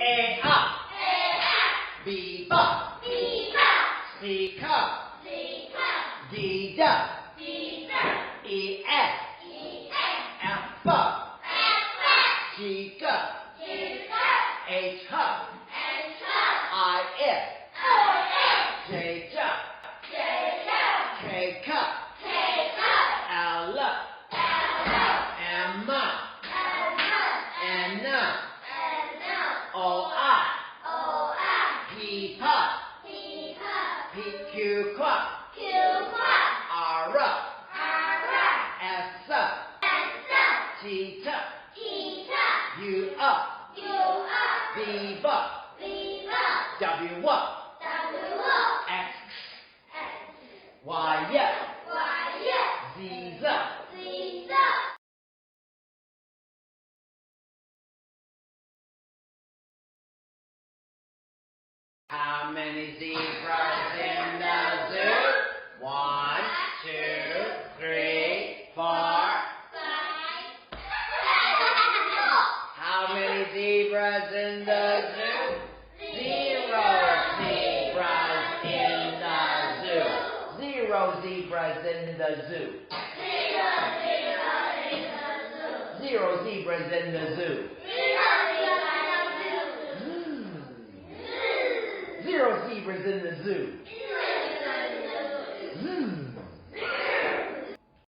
A up. B up. C cup. D duck. E F. F up. G gup. H hub. I if. J jump. K cup. L up. M up. N up. O up. P pop. P Q quap. R up. S up. T tuck. U up. V buck. W up. X. Y up. Z up. How many zebras in the zoo? 1, 2, 3, 4. How many zebras in the zoo? 0 zebras in the zoo. 0 zebras in the zoo. 0 zebras in the zoo. 0 zebras in the zoo.